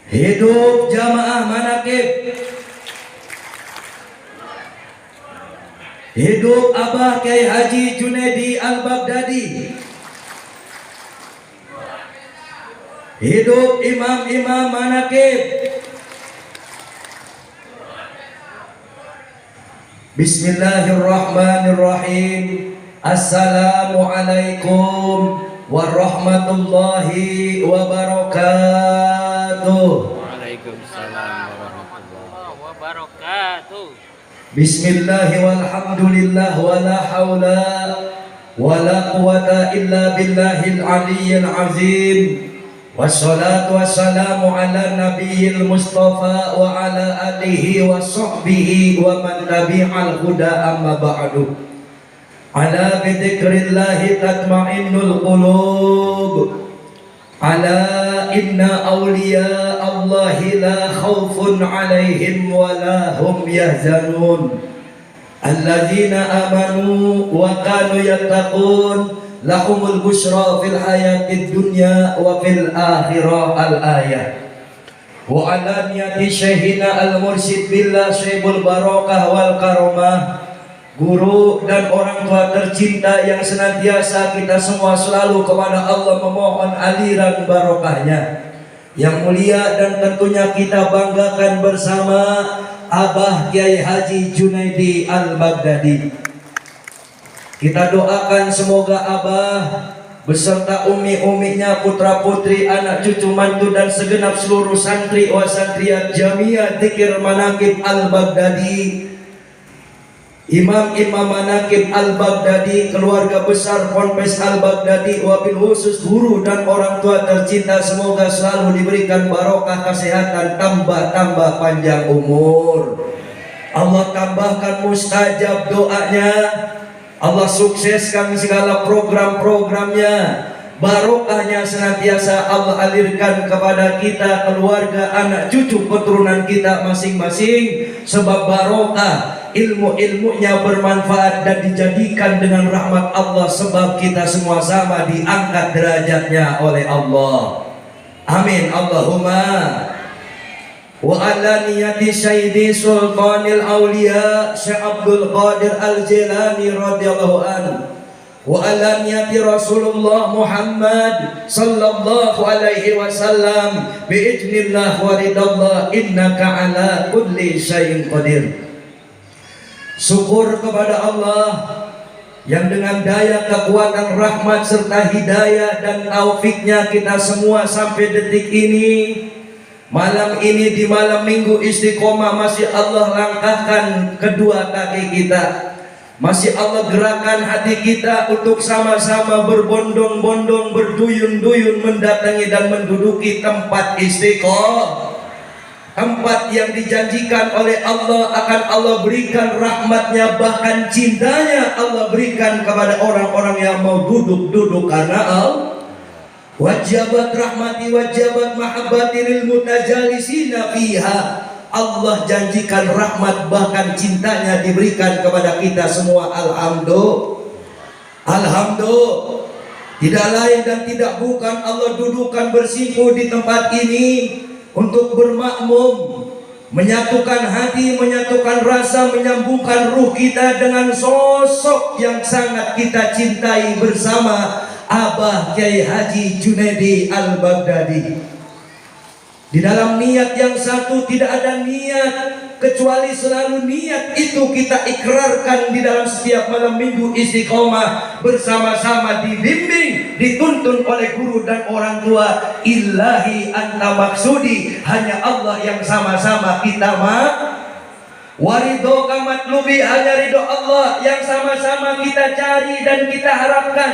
Hidup jamaah manakib. Hidup Abah Kiai Haji Junaidi Al-Baghdadi. Hidup imam-imam manakib. Bismillahirrahmanirrahim. Assalamualaikum warahmatullahi wabarakatuh. Waalaikumsalam warahmatullahi wabarakatuh. Bismillahi walhamdulillah wala hawla wala quwata illa billahil aliyyil azim. Wassalatu wassalamu ala nabiyil mustafa wa ala alihi wa sahbihi wa man tabi'al huda amma ba'du. Ala bidzikrillahi tatma'innul qulub. Ala inna awliya Allahi la khawfun alaihim wa la hum yahzanun. Alladzina amanu wa kanu yattaqun lahumul busyra fil hayatid dunya wa fil akhirah. Al-ayah. Wa ala niyati syekhina al-mursyid billah syaibul barakah wal karamah, guru dan orang tua tercinta yang senantiasa kita semua selalu kepada Allah memohon aliran barokahnya yang mulia, dan tentunya kita banggakan bersama Abah Kiai Haji Junaidi Al-Baghdadi. Kita doakan semoga Abah beserta umi-uminya, putra-putri, anak cucu mantu, dan segenap seluruh santri wa santriat Jamiah Dzikir Manaqib Al-Baghdadi, imam-imam manaqib Al-Baghdadi, keluarga besar Ponpes Al-Baghdadi, wabil khusus guru dan orang tua tercinta, semoga selalu diberikan barokah kesehatan, tambah panjang umur. Allah tambahkan mustajab doanya, Allah sukseskan segala program-programnya, barokahnya senantiasa Allah alirkan kepada kita, keluarga, anak cucu, keturunan kita masing-masing, sebab barokah ilmu-ilmunya bermanfaat dan dijadikan dengan rahmat Allah, sebab kita semua sama diangkat derajatnya oleh Allah. Amin Allahumma. Wa ala niyati Sayyidi Sultanil Auliya Syekh Abdul Qadir Al-Jilani radhiyallahu anhu, wa ala niyati Rasulullah Muhammad sallallahu alaihi wasallam bi'idznillah wa ridallah innaka ala kulli syai'in qadir. Syukur kepada Allah yang dengan daya kekuatan rahmat serta hidayah dan taufiknya kita semua sampai detik ini, malam ini di malam minggu istiqomah, masih Allah langkahkan kedua kaki kita, masih Allah gerakan hati kita untuk sama-sama berbondong-bondong, berduyun-duyun mendatangi dan menduduki tempat istiqomah, tempat yang dijanjikan oleh Allah akan Allah berikan rahmatnya, bahkan cintanya Allah berikan kepada orang-orang yang mau duduk karena Allah. Wajabat rahmati wajabat mahabbati lil mutajalisina fiha. Allah janjikan rahmat bahkan cintanya diberikan kepada kita semua. Alhamdulillah. Tidak lain dan tidak bukan Allah dudukkan bersimpu di tempat ini untuk bermakmum, menyatukan hati, menyatukan rasa, menyambungkan ruh kita dengan sosok yang sangat kita cintai bersama, Abah Kiai Haji Junaidi Al-Baghdadi. Di dalam niat yang satu tidak ada niat kecuali selalu niat itu kita ikrarkan di dalam setiap malam minggu istiqomah, bersama-sama dibimbing, dituntun oleh guru dan orang tua. Ilahi anta maksudi, hanya Allah yang sama-sama kita warido kamatlubi, hanya ridho Allah yang sama-sama kita cari dan kita harapkan.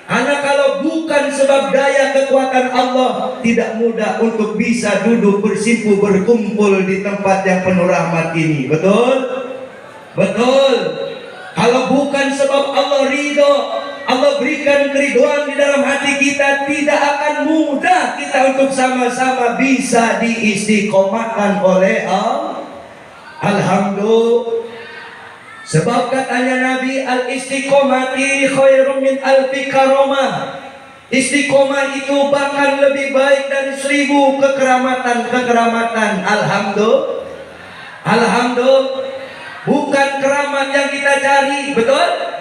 Karena kalau bukan sebab daya kekuatan Allah, tidak mudah untuk bisa duduk bersimpu berkumpul di tempat yang penuh rahmat ini. Betul? Betul. Kalau bukan sebab Allah ridho, Allah berikan keriduan di dalam hati kita, tidak akan mudah kita untuk sama-sama bisa diistiqomahkan oleh Allah. Alhamdulillah. Sebab katanya Nabi, al-istiqomati khairum min alfi karamah. Istiqomah itu bahkan lebih baik dari 1000 kekeramatan. Alhamdulillah. Alhamdulillah. Bukan keramat yang kita cari, betul?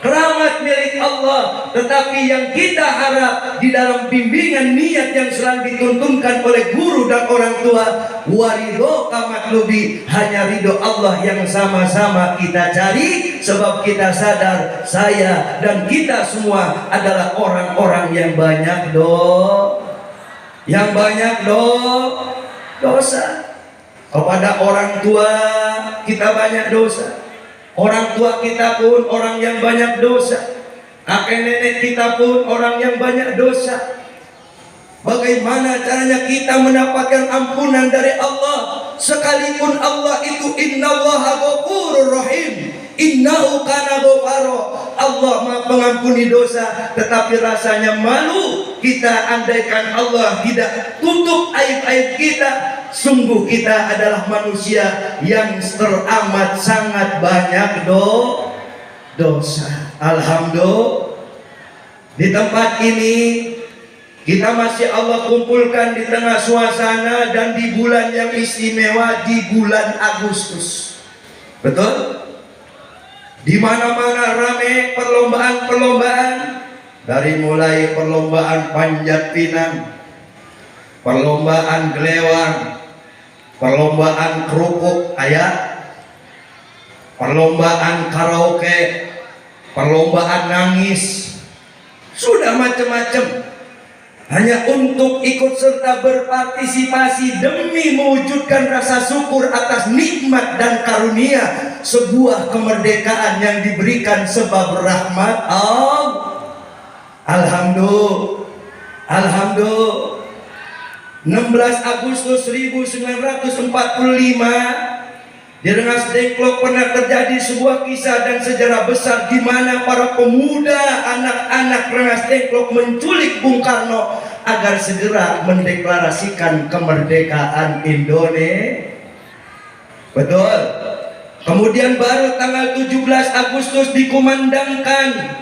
Keramat milik Allah, tetapi yang kita harap di dalam bimbingan niat yang selalu dituntunkan oleh guru dan orang tua, warido kamatlubi, hanya ridho Allah yang sama-sama kita cari, sebab kita sadar saya dan kita semua adalah orang-orang yang banyak dosa. Kepada orang tua kita banyak dosa. Orang tua kita pun orang yang banyak dosa. Kakek nenek kita pun orang yang banyak dosa. Bagaimana caranya kita mendapatkan ampunan dari Allah? Sekalipun Allah itu innallaha ghafurur rahim, innahu kana ghafara, Allah Maha pengampuni dosa, tetapi rasanya malu kita andaikan Allah tidak tutup aib-aib kita. Sungguh kita adalah manusia yang teramat sangat banyak dosa. Alhamdulillah, di tempat ini kita masih Allah kumpulkan di tengah suasana dan di bulan yang istimewa, di bulan Agustus. Betul? Di mana-mana ramai perlombaan-perlombaan, dari mulai perlombaan panjat pinang, perlombaan gelewang, perlombaan kerupuk ayat, perlombaan karaoke, perlombaan nangis, sudah macam-macam. Hanya untuk ikut serta berpartisipasi demi mewujudkan rasa syukur atas nikmat dan karunia sebuah kemerdekaan yang diberikan sebab rahmat Allah. Alhamdulillah. Alhamdulillah. 16 Agustus 1945 di Rengas Dengklok pernah terjadi sebuah kisah dan sejarah besar di mana para pemuda anak-anak Rengas Dengklok menculik Bung Karno agar segera mendeklarasikan kemerdekaan Indonesia. Betul. Kemudian baru tanggal 17 Agustus dikumandangkan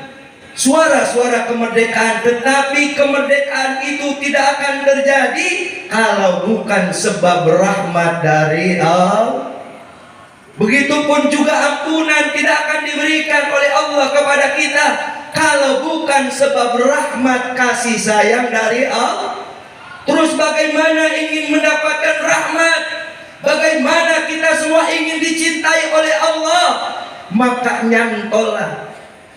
suara-suara kemerdekaan, tetapi kemerdekaan itu tidak akan terjadi kalau bukan sebab rahmat dari Allah. Begitupun juga ampunan tidak akan diberikan oleh Allah kepada kita kalau bukan sebab rahmat kasih sayang dari Allah. Terus bagaimana ingin mendapatkan rahmat? Bagaimana kita semua ingin dicintai oleh Allah? Maka nyantollah,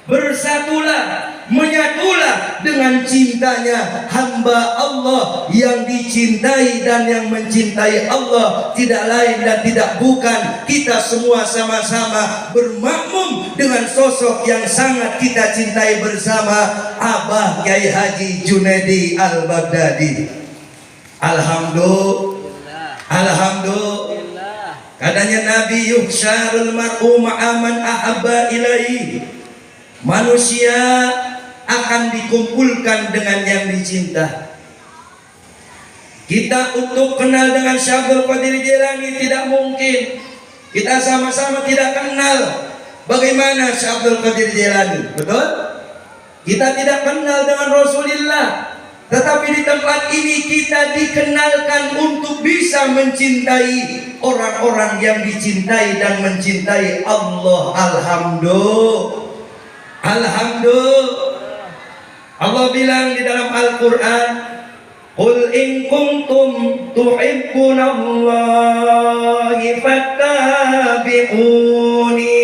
bersatulah, menyatulah dengan cintanya hamba Allah yang dicintai dan yang mencintai Allah tidak lain dan tidak bukan kita semua sama-sama bermakmum dengan sosok yang sangat kita cintai bersama, Abah Kyai Haji Junaidi Al-Baghdadi. Alhamdulillah. Alhamdulillah. Katanya Nabi yuhsyarul mar'u ma'aman ahabba ilaihi, manusia akan dikumpulkan dengan yang dicinta. Kita untuk kenal dengan Syekh Abdul Qadir Jailani tidak mungkin. Kita sama-sama tidak kenal bagaimana Syekh Abdul Qadir Jailani, betul? Kita tidak kenal dengan Rasulullah, tetapi di tempat ini kita dikenalkan untuk bisa mencintai orang-orang yang dicintai dan mencintai Allah. Alhamdulillah. Alhamdulillah. Allah bilang di dalam Al-Quran, Qul in kuntum tuhibbunallahi fattabi'uni.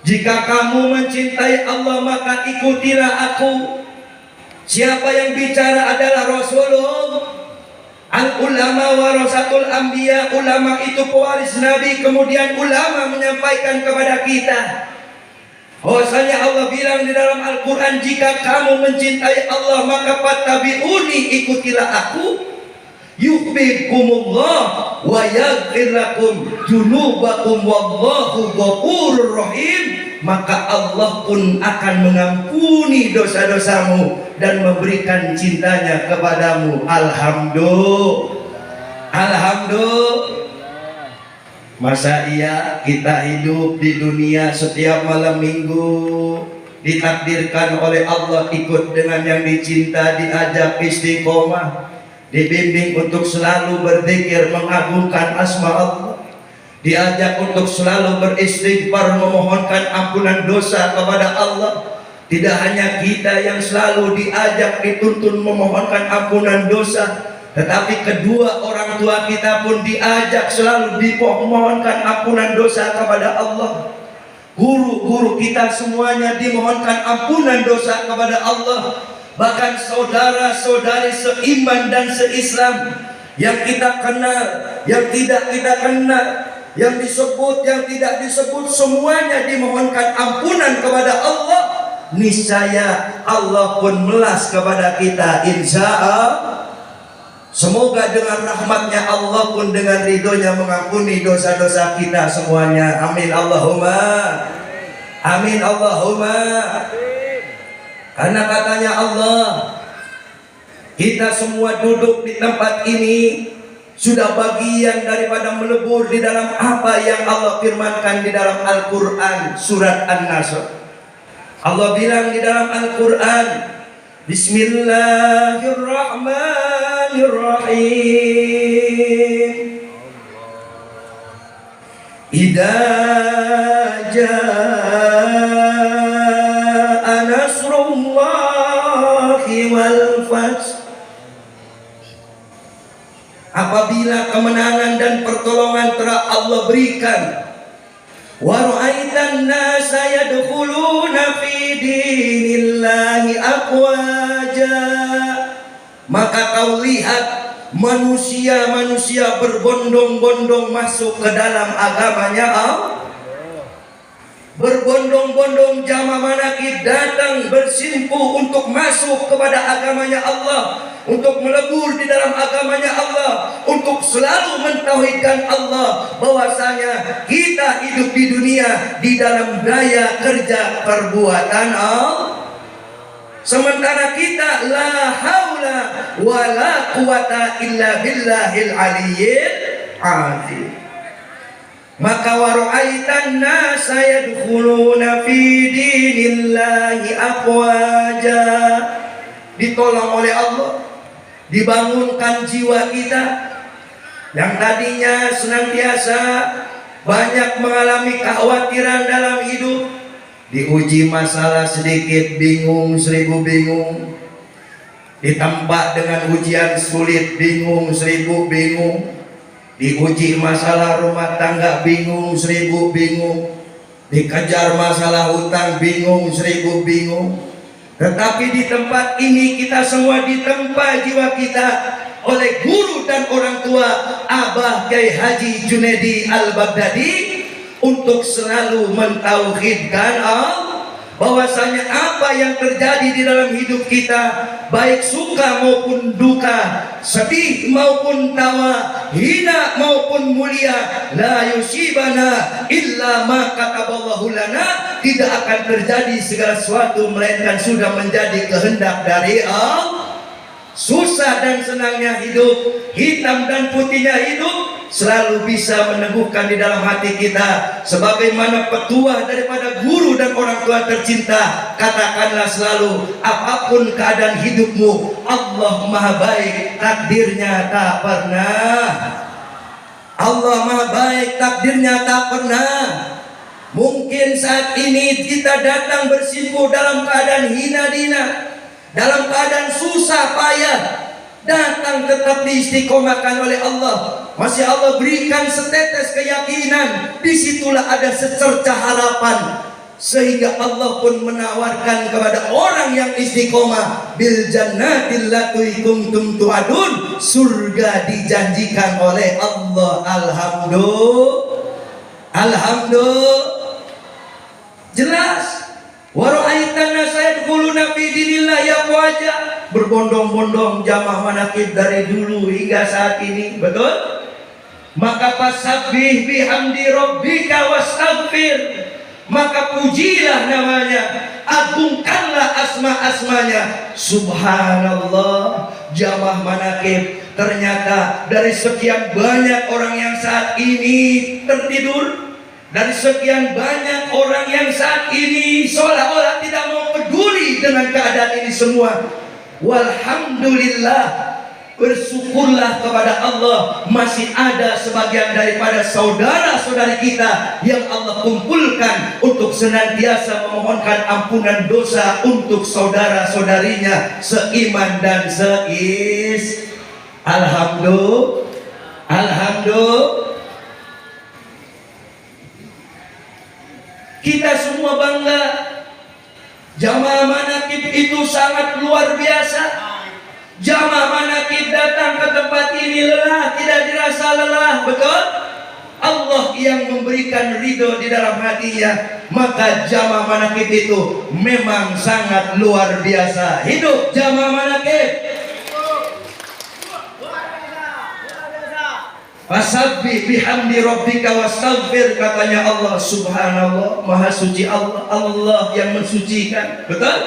Jika kamu mencintai Allah maka ikutilah aku. Siapa yang bicara adalah Rasulullah. Al-ulama warasatul anbiya, ulama itu pewaris Nabi. Kemudian ulama menyampaikan kepada kita bahwasanya Allah bilang di dalam Al-Quran, jika kamu mencintai Allah maka fattabi'uni, ikutilah aku, yuhibbukumullah wa yaghfir lakum dzunubakum wallahu ghafurur rahim, maka Allah pun akan mengampuni dosa-dosamu dan memberikan cintanya kepadamu. Alhamdulillah. Alhamdulillah. Masa iya kita hidup di dunia setiap malam minggu ditakdirkan oleh Allah ikut dengan yang dicinta, diajak istiqomah, dibimbing untuk selalu berzikir mengagungkan asma Allah, diajak untuk selalu beristighfar memohonkan ampunan dosa kepada Allah. Tidak hanya kita yang selalu diajak dituntun memohonkan ampunan dosa, tetapi kedua orang tua kita pun diajak selalu dimohonkan ampunan dosa kepada Allah. Guru-guru kita semuanya dimohonkan ampunan dosa kepada Allah. Bahkan saudara-saudari seiman dan seislam yang kita kenal, yang tidak kita kenal, yang disebut, yang tidak disebut, semuanya dimohonkan ampunan kepada Allah. Niscaya Allah pun melas kepada kita, insya Allah. Semoga dengan rahmatnya Allah pun dengan ridhonya mengampuni dosa-dosa kita semuanya. Amin Allahumma. Amin Allahumma. Karena katanya Allah, kita semua duduk di tempat ini sudah bagian daripada melebur di dalam apa yang Allah firmankan di dalam Al-Quran surat An-Nasr. Allah bilang di dalam Al-Quran, Bismillahirrahmanirrahim. Idza jaa nasrullahi wal fath. Apabila kemenangan dan pertolongan telah Allah berikan, wa ra'aitan nasa yadkhuluna fi dinillahi afwaja, maka kau lihat manusia-manusia berbondong-bondong masuk ke dalam agamanya Allah. Berbondong-bondong jamaah manakib datang bersimpuh untuk masuk kepada agamanya Allah, untuk melebur di dalam agamanya Allah, untuk selalu mentauhidkan Allah, bahwasanya kita hidup di dunia di dalam daya kerja perbuatan Allah, sementara kita la haula wala quwata illa billahil aliyyil azim. Maka wara'aitan nasa yadkhuluna fi dinillahi afwaja, ditolong oleh Allah, dibangunkan jiwa kita yang tadinya senantiasa banyak mengalami kekhawatiran dalam hidup, diuji masalah sedikit bingung, seribu bingung, ditempa dengan ujian sulit bingung, seribu bingung, diuji masalah rumah tangga bingung, seribu bingung, dikejar masalah hutang bingung, seribu bingung. Tetapi di tempat ini kita semua ditempa jiwa kita oleh guru dan orang tua Abah Kiai Haji Junaidi Al-Baghdadi untuk selalu mentauhidkan Allah, bahwasanya apa yang terjadi di dalam hidup kita, baik suka maupun duka, sedih maupun tawa, hina maupun mulia, la yusibana illa ma kataballahu lana, tidak akan terjadi segala sesuatu melainkan sudah menjadi kehendak dari Allah. Susah dan senangnya hidup, hitam dan putihnya hidup, selalu bisa meneguhkan di dalam hati kita sebagaimana petuah daripada guru dan orang tua tercinta. Katakanlah selalu, apapun keadaan hidupmu, Allah Maha Baik, takdirnya tak pernah. Allah Maha Baik, takdirnya tak pernah. Mungkin saat ini kita datang bersimpuh dalam keadaan hina dina, dalam keadaan susah payah, datang tetap diistiqomahkan oleh Allah. Masih Allah berikan setetes keyakinan, disitulah ada secercah harapan, sehingga Allah pun menawarkan kepada orang yang istiqomah, bil jannatil lati kuntum tu'adun, surga dijanjikan oleh Allah. Alhamdulillah. Jelas. Waraitan nasa yadkhuluna fi dinillahi afwaja, berbondong-bondong jamaah manakib dari dulu hingga saat ini, betul? Maka fasabbih bihamdi rabbika wastaghfir, maka pujilah namanya, agungkanlah asma-asmanya. Subhanallah, jamaah manakib, ternyata dari sekian banyak orang yang saat ini tertidur, Dari sekian banyak orang yang saat ini seolah-olah tidak mau peduli dengan keadaan ini semua. Walhamdulillah, bersyukurlah kepada Allah, masih ada sebagian daripada saudara-saudari kita yang Allah kumpulkan untuk senantiasa memohonkan ampunan dosa untuk saudara-saudarinya seiman dan seis. Alhamdulillah. Kita semua bangga. Jamaah manakib itu sangat luar biasa. Jamaah manakib datang ke tempat ini lelah, tidak dirasa lelah, betul? Allah yang memberikan ridho di dalam hatinya. Maka jamaah manakib itu memang sangat luar biasa. Hidup jamaah manakib. Fasabbih bihamdi rabbika wastaghfir, katanya Allah. Subhanallah, maha suci Allah, Allah yang mensucikan, betul?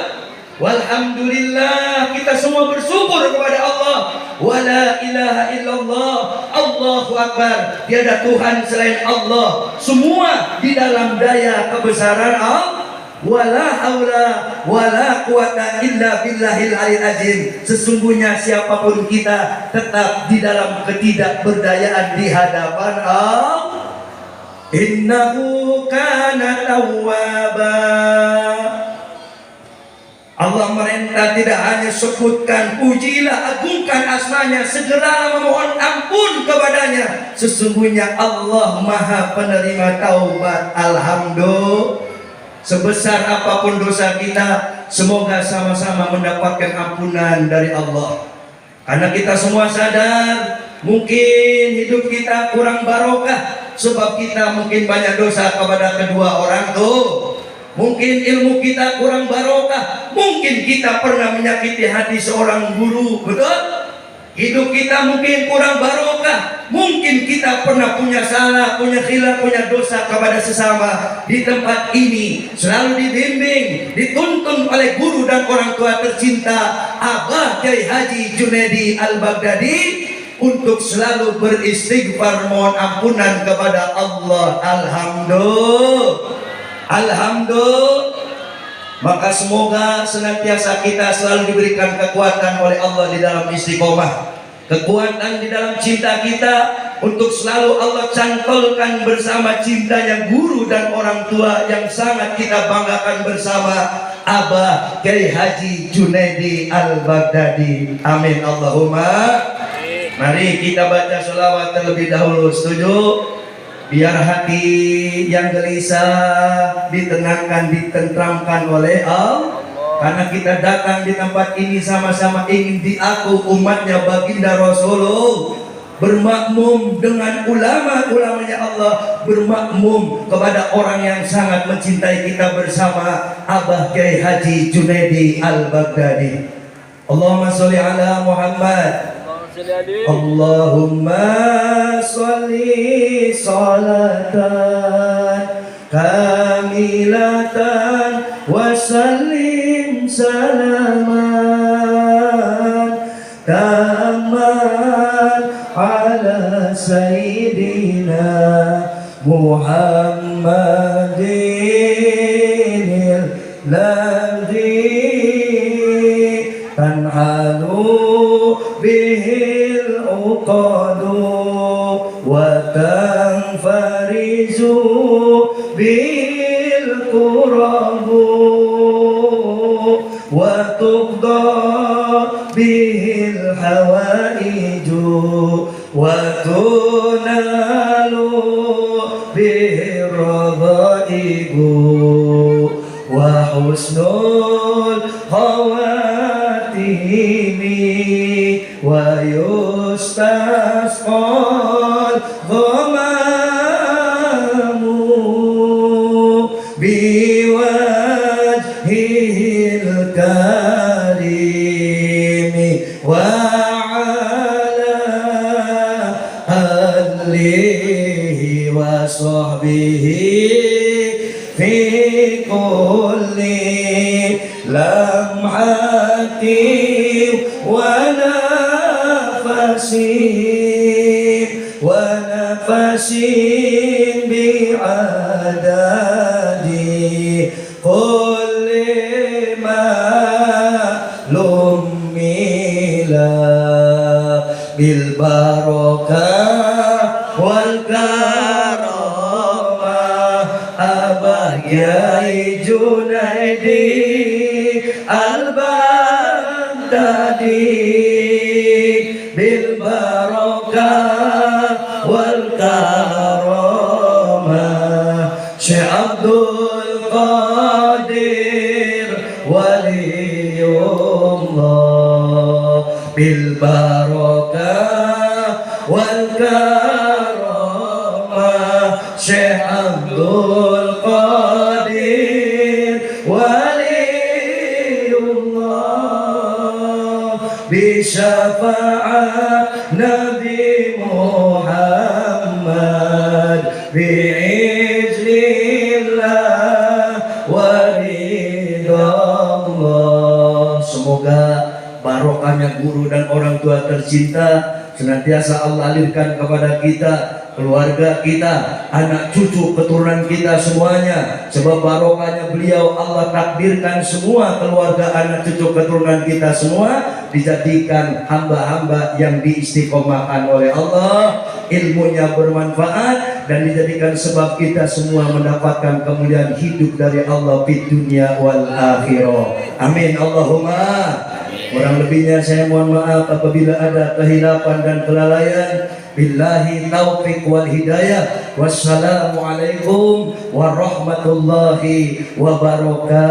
Walhamdulillah, kita semua bersyukur kepada Allah. Wala ilaha illallah, Allahu akbar, tiada Tuhan selain Allah. Semua di dalam daya kebesaran Allah. Wala haula wala quwata illa billahil aliyil azim. Sesungguhnya siapapun kita tetap di dalam ketidakberdayaan di hadapan Allah. Innahu kana tawwaba. Allah merintah tidak hanya sebutkan, pujilah, agungkan asmanya, segeralah memohon ampun kepadanya. Sesungguhnya Allah maha penerima taubat. Alhamdulillah. Sebesar apapun dosa kita, semoga sama-sama mendapatkan ampunan dari Allah. Karena kita semua sadar, mungkin hidup kita kurang barokah, sebab kita mungkin banyak dosa kepada kedua orang tuh. Mungkin ilmu kita kurang barokah, mungkin kita pernah menyakiti hati seorang guru, betul? Hidup kita mungkin kurang barokah, mungkin kita pernah punya salah, punya khilaf, punya dosa kepada sesama. Di tempat ini selalu dibimbing, dituntun oleh guru dan orang tua tercinta Abah Kiai Haji Junaidi Al-Baghdadi untuk selalu beristighfar, mohon ampunan kepada Allah. Alhamdulillah. Maka semoga senantiasa kita selalu diberikan kekuatan oleh Allah di dalam istiqomah, kekuatan di dalam cinta kita untuk selalu Allah cantolkan bersama cintanya guru dan orang tua yang sangat kita banggakan bersama, Abah Kiai Haji Junaidi Al-Baghdadi. Amin Allahumma. Mari kita baca sholawat terlebih dahulu. Setuju? Biar hati yang gelisah ditenangkan, ditentramkan oleh Allah. Karena kita datang di tempat ini sama-sama ingin diaku umatnya baginda Rasulullah, bermakmum dengan ulama-ulamanya Allah, bermakmum kepada orang yang sangat mencintai kita bersama, Abah Kiai Haji Junaidi Al-Baghdadi. Allahumma sholli ala Muhammad. Allahumma sholli salatan kamilatan wa sallim salaman tamman ala sayyidina Muhammadin alladhi tanhalu bihil uqadu wa tanfarizu bil qurabu wa tuqda bihil hawaiju wa tunalu bihir radaibu wa husnul khawatimi wa yustasqal dhamamu biwajhil karimi wa ala alihi wa sahbihi fi kulli lamhati ونفسي بي adadi kulli ma'lum mila bil barakah wal karamah Abah Kiai Junaidi Al-Baghdadi bil barakah wal karamah Syekh Abdul Qadir Waliullah bil barakah wal karamah Syekh Abdul Qadir Waliullah bisyafaat Nabi Muhammad biiznillah waridallah. Semoga barokahnya guru dan orang tua tercinta senantiasa Allah alirkan kepada kita, keluarga kita, anak cucu keturunan kita semuanya. Sebab barokahnya beliau Allah takdirkan semua keluarga anak cucu keturunan kita semua dijadikan hamba-hamba yang diistiqomahkan oleh Allah, ilmunya bermanfaat dan dijadikan sebab kita semua mendapatkan kemuliaan hidup dari Allah di dunia wal akhirah. Amin Allahumma. Kurang lebihnya saya mohon maaf apabila ada kehilapan dan kelalaian. Billahi taufiq wal hidayah. Wassalamualaikum warahmatullahi wabarakatuh.